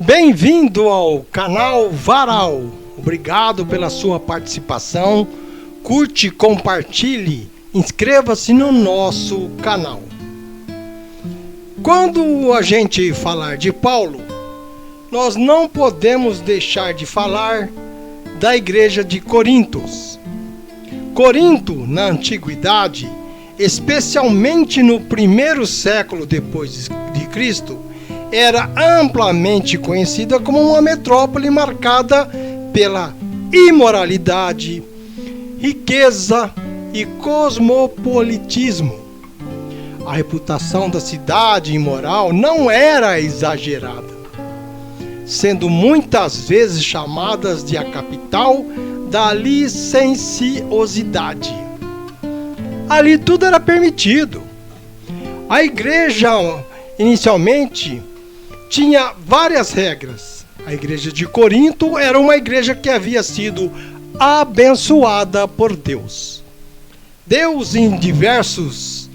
Bem-vindo ao canal Varal. Obrigado pela sua participação. Curte, compartilhe, inscreva-se no nosso canal. Quando a gente falar de Paulo, nós não podemos deixar de falar da igreja de Corintos. Corinto, na antiguidade, especialmente no primeiro século depois de Cristo, era amplamente conhecida como uma metrópole marcada pela imoralidade, riqueza e cosmopolitismo. A reputação da cidade imoral não era exagerada, sendo muitas vezes chamadas de a capital da licenciosidade. Ali tudo era permitido. A igreja, inicialmente, tinha várias regras. A igreja de Corinto era uma igreja que havia sido abençoada por Deus. Deus, em diversos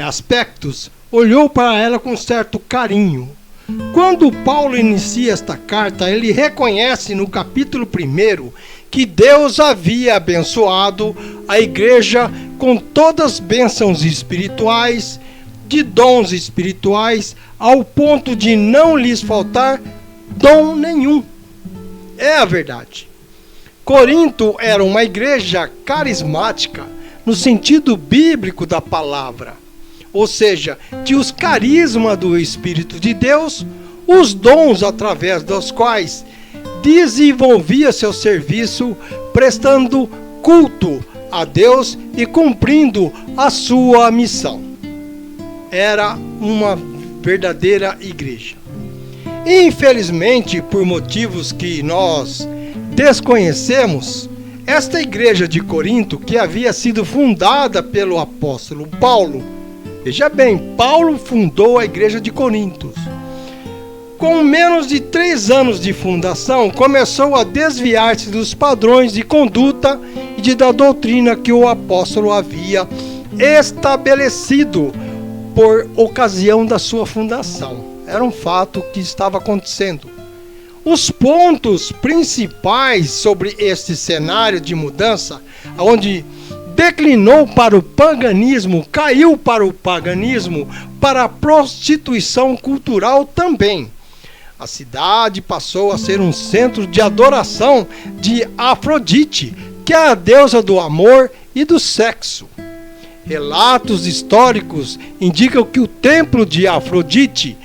aspectos, olhou para ela com certo carinho. Quando Paulo inicia esta carta, ele reconhece no capítulo 1 que Deus havia abençoado a igreja com todas as bênçãos espirituais, de dons espirituais, ao ponto de não lhes faltar dom nenhum. É a verdade. Corinto era uma igreja carismática, no sentido bíblico da palavra. Ou seja, tinha os carismas do Espírito de Deus, os dons através dos quais desenvolvia seu serviço, prestando culto a Deus e cumprindo a sua missão. Era uma verdadeira igreja. Infelizmente, por motivos que nós desconhecemos, esta igreja de Corinto, que havia sido fundada pelo apóstolo Paulo, veja bem, Paulo fundou a igreja de Corinto. Com menos de 3 anos de fundação, começou a desviar-se dos padrões de conduta e da doutrina que o apóstolo havia estabelecido por ocasião da sua fundação. Era um fato que estava acontecendo. Os pontos principais sobre este cenário de mudança, onde declinou para o paganismo, caiu para o paganismo, para a prostituição cultural também. A cidade passou a ser um centro de adoração de Afrodite, que é a deusa do amor e do sexo. Relatos históricos indicam que o templo de Afrodite,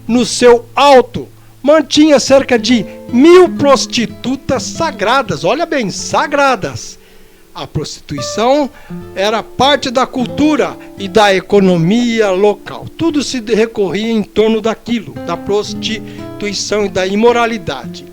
no seu alto, mantinha cerca de 1000 prostitutas sagradas. Olha bem, sagradas. A prostituição era parte da cultura e da economia local. Tudo se recorria em torno daquilo, da prostituição e da imoralidade.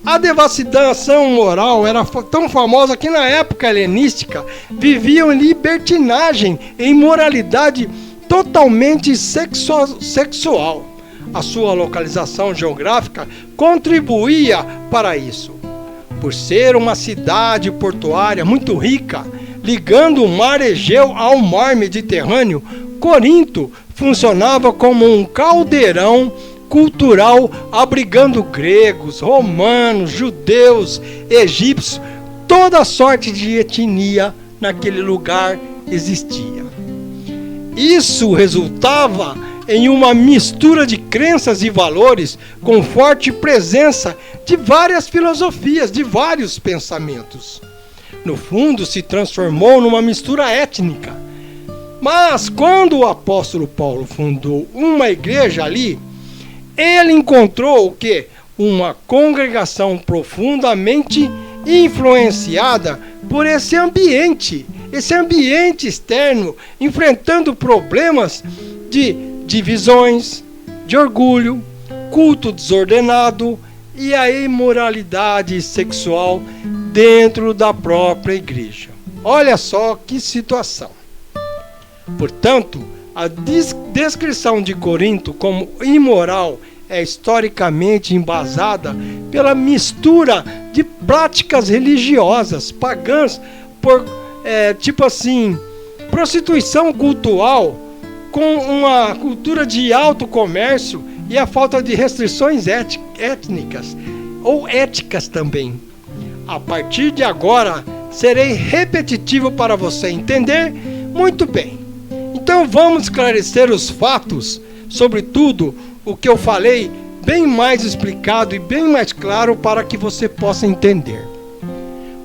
A devassidão moral era tão famosa que na época helenística viviam em libertinagem e imoralidade totalmente sexual. A sua localização geográfica contribuía para isso. Por ser uma cidade portuária muito rica, ligando o mar Egeu ao mar Mediterrâneo, Corinto funcionava como um caldeirão cultural, abrigando gregos, romanos, judeus, egípcios, toda sorte de etnia naquele lugar existia. Isso resultava em uma mistura de crenças e valores com forte presença de várias filosofias, de vários pensamentos. No fundo, se transformou numa mistura étnica. Mas quando o apóstolo Paulo fundou uma igreja ali, ele encontrou o quê? Uma congregação profundamente influenciada por esse ambiente externo, enfrentando problemas de divisões, de orgulho, culto desordenado e a imoralidade sexual dentro da própria igreja. Olha só que situação. Portanto, a descrição de Corinto como imoral é historicamente embasada pela mistura de práticas religiosas pagãs por, prostituição cultural com uma cultura de alto comércio e a falta de restrições étnicas ou éticas também. A partir de agora, serei repetitivo para você entender muito bem. Então vamos esclarecer os fatos sobre tudo o que eu falei, bem mais explicado e bem mais claro para que você possa entender.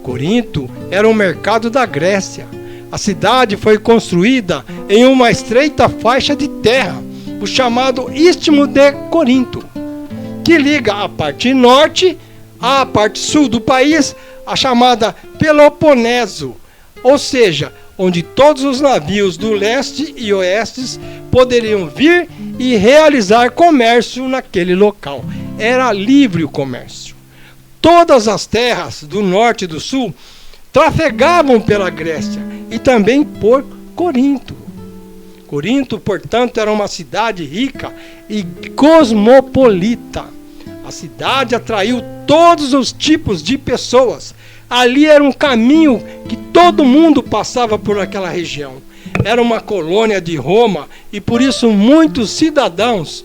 Corinto era um mercado da Grécia. A cidade foi construída em uma estreita faixa de terra, o chamado Istmo de Corinto, que liga a parte norte à parte sul do país, a chamada Peloponeso, ou seja, onde todos os navios do leste e oeste poderiam vir e realizar comércio naquele local. Era livre o comércio. Todas as terras do norte e do sul trafegavam pela Grécia e também por Corinto. Corinto, portanto, era uma cidade rica e cosmopolita. A cidade atraiu todos os tipos de pessoas. Ali era um caminho que todo mundo passava por aquela região. Era uma colônia de Roma e por isso muitos cidadãos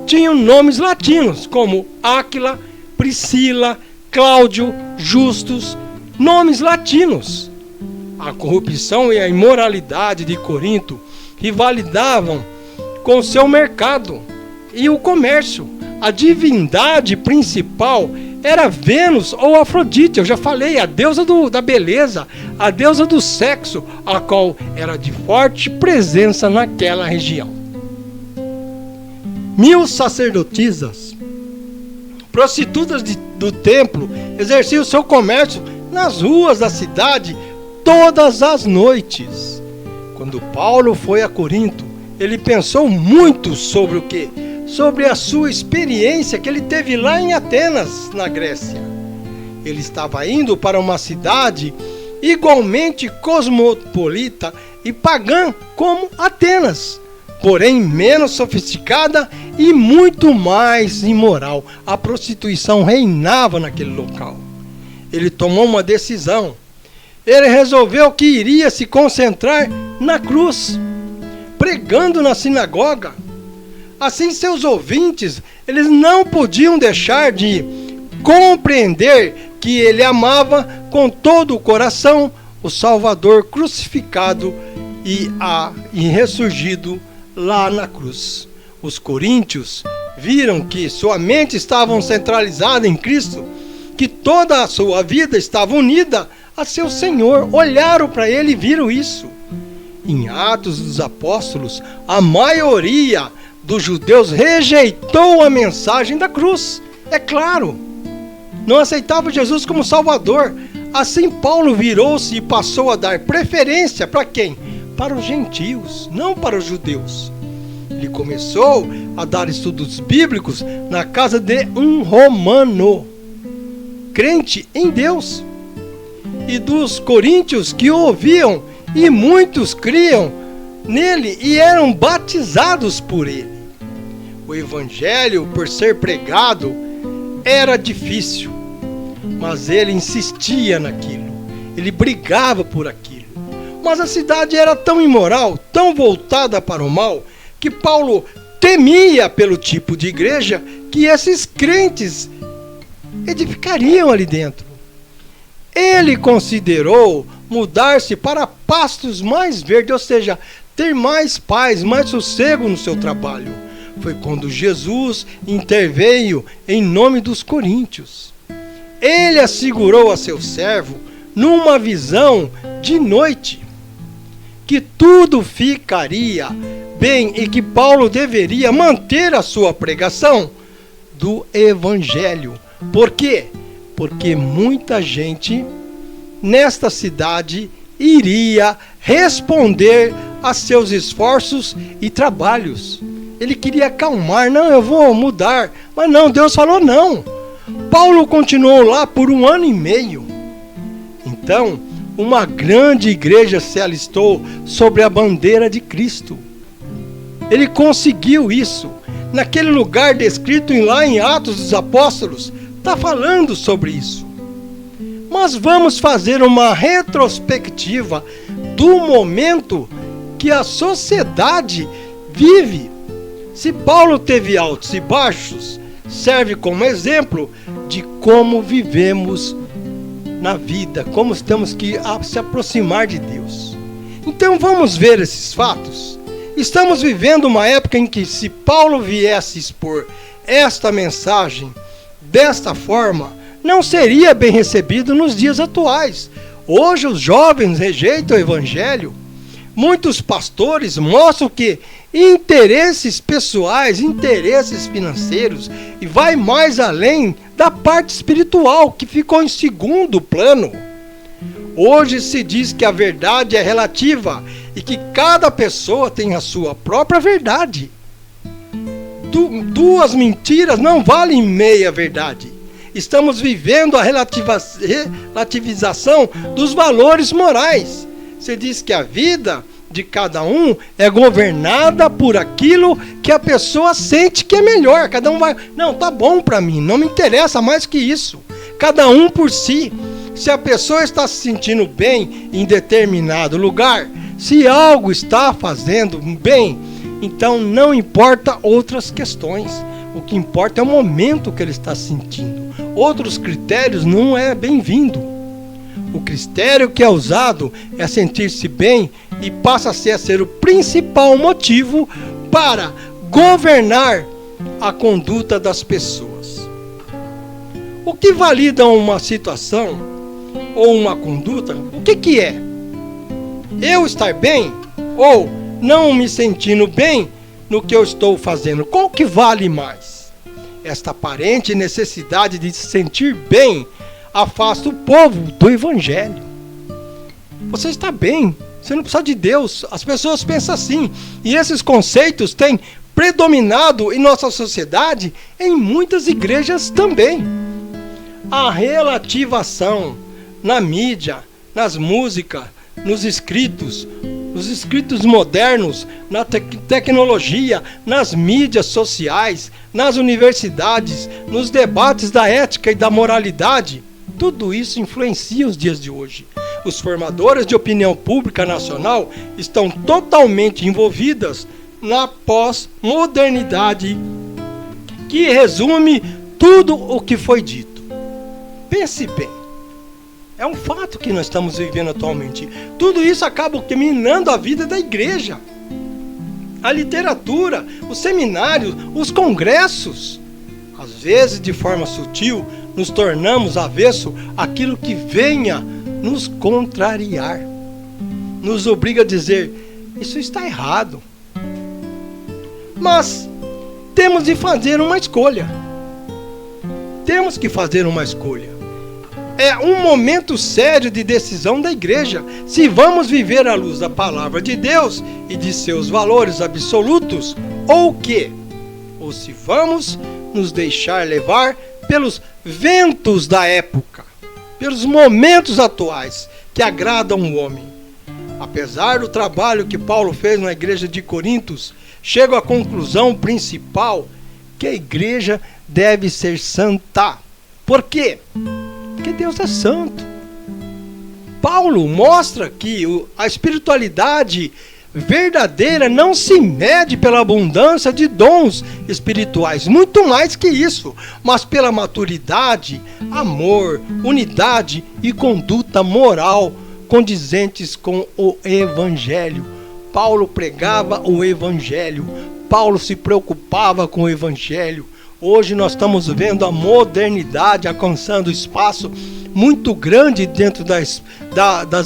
tinham nomes latinos, como Áquila, Priscila, Cláudio, Justus, nomes latinos. A corrupção e a imoralidade de Corinto rivalizavam com seu mercado e o comércio. A divindade principal era Vênus ou Afrodite, eu já falei, a deusa da beleza, a deusa do sexo, a qual era de forte presença naquela região. 1000 sacerdotisas, prostitutas do templo, exerciam seu comércio nas ruas da cidade todas as noites. Quando Paulo foi a Corinto, ele pensou muito sobre o quê? Sobre a sua experiência que ele teve lá em Atenas, na Grécia. Ele estava indo para uma cidade igualmente cosmopolita e pagã como Atenas, porém menos sofisticada e muito mais imoral. A prostituição reinava naquele local. Ele tomou uma decisão. Ele resolveu que iria se concentrar na cruz, pregando na sinagoga. Assim, seus ouvintes, eles não podiam deixar de compreender que ele amava com todo o coração o Salvador crucificado e ressurgido lá na cruz. Os coríntios viram que sua mente estava centralizada em Cristo, que toda a sua vida estava unida a seu Senhor. Olharam para ele e viram isso. Em Atos dos Apóstolos, a maioria dos judeus rejeitou a mensagem da cruz. É claro, não aceitava Jesus como Salvador. Assim Paulo virou-se e passou a dar preferência para quem? Para os gentios, não para os judeus. Ele começou a dar estudos bíblicos na casa de um romano, crente em Deus. E dos coríntios que o ouviam, e muitos criam nele e eram batizados por ele. O evangelho, por ser pregado, era difícil, mas ele insistia naquilo, ele brigava por aquilo. Mas a cidade era tão imoral, tão voltada para o mal, que Paulo temia pelo tipo de igreja que esses crentes edificariam ali dentro. Ele considerou mudar-se para pastos mais verdes, ou seja, ter mais paz, mais sossego no seu trabalho. Foi quando Jesus interveio em nome dos coríntios. Ele assegurou a seu servo, numa visão de noite, que tudo ficaria bem e que Paulo deveria manter a sua pregação do evangelho. Por quê? Porque muita gente nesta cidade iria responder a seus esforços e trabalhos. Ele queria acalmar, não, eu vou mudar, mas não, Deus falou não. Paulo continuou lá por 1 ano e meio. Então, uma grande igreja se alistou sobre a bandeira de Cristo. Ele conseguiu isso. Naquele lugar descrito lá em Atos dos Apóstolos, está falando sobre isso. Mas vamos fazer uma retrospectiva do momento que a sociedade vive. Se Paulo teve altos e baixos, serve como exemplo de como vivemos na vida, como temos que se aproximar de Deus. Então vamos ver esses fatos. Estamos vivendo uma época em que, se Paulo viesse expor esta mensagem desta forma, não seria bem recebido nos dias atuais. Hoje os jovens rejeitam o evangelho. Muitos pastores mostram que interesses pessoais, interesses financeiros, e vai mais além da parte espiritual, que ficou em segundo plano. Hoje se diz que a verdade é relativa e que cada pessoa tem a sua própria verdade. Duas mentiras não valem meia verdade. Estamos vivendo a relativização dos valores morais. Se diz que a vida de cada um é governada por aquilo que a pessoa sente que é melhor. Cada um vai, não, tá bom para mim, não me interessa mais que isso. Cada um por si. Se a pessoa está se sentindo bem em determinado lugar, se algo está fazendo bem, então não importa outras questões. O que importa é o momento que ele está sentindo. Outros critérios não é bem-vindo. O critério que é usado é sentir-se bem e passa a ser o principal motivo para governar a conduta das pessoas. O que valida uma situação ou uma conduta, o que é? Eu estar bem ou não me sentindo bem no que eu estou fazendo? Qual que vale mais? Esta aparente necessidade de se sentir bem afasta o povo do evangelho. Você está bem, você não precisa de Deus. As pessoas pensam assim, e esses conceitos têm predominado em nossa sociedade, em muitas igrejas também. A relativação na mídia, nas músicas, nos escritos modernos, na tecnologia, nas mídias sociais, nas universidades, nos debates da ética e da moralidade. Tudo isso influencia os dias de hoje. Os formadores de opinião pública nacional estão totalmente envolvidos na pós-modernidade, que resume tudo o que foi dito. Pense bem. É um fato que nós estamos vivendo atualmente. Tudo isso acaba minando a vida da igreja. A literatura, os seminários, os congressos. Às vezes, de forma sutil, nos tornamos avesso àquilo que venha nos contrariar. Nos obriga a dizer, isso está errado. Mas temos de fazer uma escolha. Temos que fazer uma escolha. É um momento sério de decisão da igreja, se vamos viver à luz da palavra de Deus e de seus valores absolutos, ou que? Ou se vamos nos deixar levar pelos ventos da época, pelos momentos atuais que agradam o homem. Apesar do trabalho que Paulo fez na igreja de Corintos, chego à conclusão principal que a igreja deve ser santa. Por quê? Porque Deus é santo. Paulo mostra que a espiritualidade verdadeira não se mede pela abundância de dons espirituais, muito mais que isso, mas pela maturidade, amor, unidade e conduta moral condizentes com o evangelho. Paulo pregava o evangelho, Paulo se preocupava com o evangelho. Hoje nós estamos vendo a modernidade alcançando espaço muito grande dentro das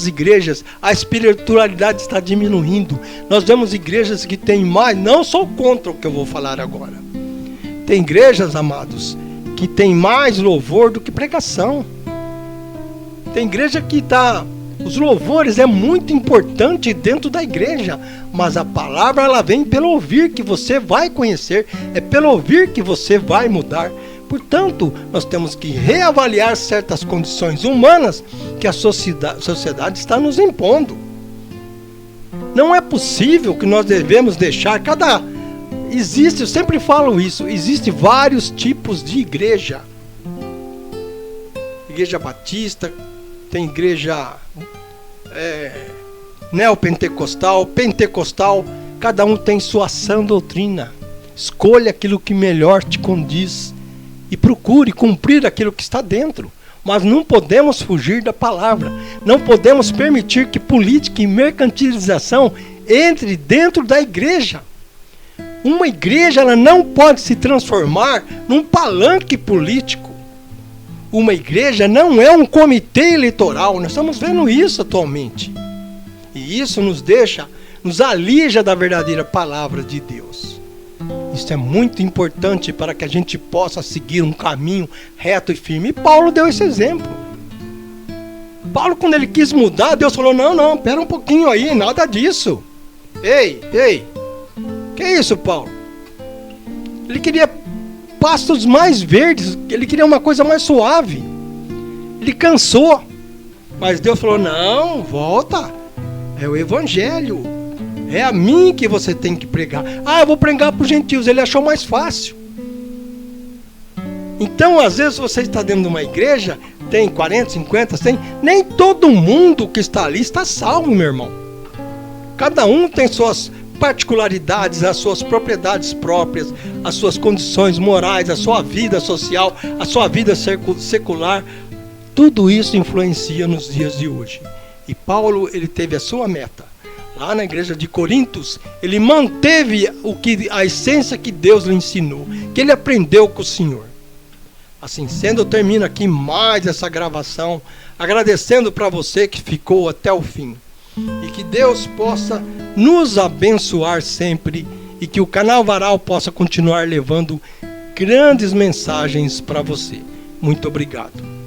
igrejas. A espiritualidade está diminuindo. Nós vemos igrejas que têm mais, não sou contra o que eu vou falar agora. Tem igrejas, amados, que tem mais louvor do que pregação. Tem igreja que está... Os louvores é muito importante dentro da igreja, mas a palavra ela vem pelo ouvir que você vai conhecer, é pelo ouvir que você vai mudar. Portanto, nós temos que reavaliar certas condições humanas que a sociedade está nos impondo. Não é possível que nós devemos deixar eu sempre falo isso, existem vários tipos de igreja. Igreja batista, tem igreja neopentecostal, pentecostal, cada um tem sua sã doutrina. Escolha aquilo que melhor te condiz e procure cumprir aquilo que está dentro. Mas não podemos fugir da palavra. Não podemos permitir que política e mercantilização entre dentro da igreja. Uma igreja, ela não pode se transformar num palanque político. Uma igreja não é um comitê eleitoral. Nós estamos vendo isso atualmente. E isso nos alija da verdadeira palavra de Deus. Isso é muito importante para que a gente possa seguir um caminho reto e firme. E Paulo deu esse exemplo. Paulo, quando ele quis mudar, Deus falou, não, pera um pouquinho aí, nada disso. Ei, que isso, Paulo? Ele queria pastos mais verdes, ele queria uma coisa mais suave. Ele cansou. Mas Deus falou, não, volta. É o evangelho. É a mim que você tem que pregar. Eu vou pregar para os gentios. Ele achou mais fácil. Então, às vezes, você está dentro de uma igreja, tem 40, 50, 100. Nem todo mundo que está ali está salvo, meu irmão. Cada um tem suas particularidades, as suas propriedades próprias, as suas condições morais, a sua vida social, a sua vida secular. Tudo isso influencia nos dias de hoje. E Paulo, ele teve a sua meta. Lá na igreja de Corintos, ele manteve a essência que Deus lhe ensinou, que ele aprendeu com o Senhor. Assim sendo, eu termino aqui mais essa gravação, agradecendo para você que ficou até o fim. E que Deus possa nos abençoar sempre e que o canal Varal possa continuar levando grandes mensagens para você. Muito obrigado.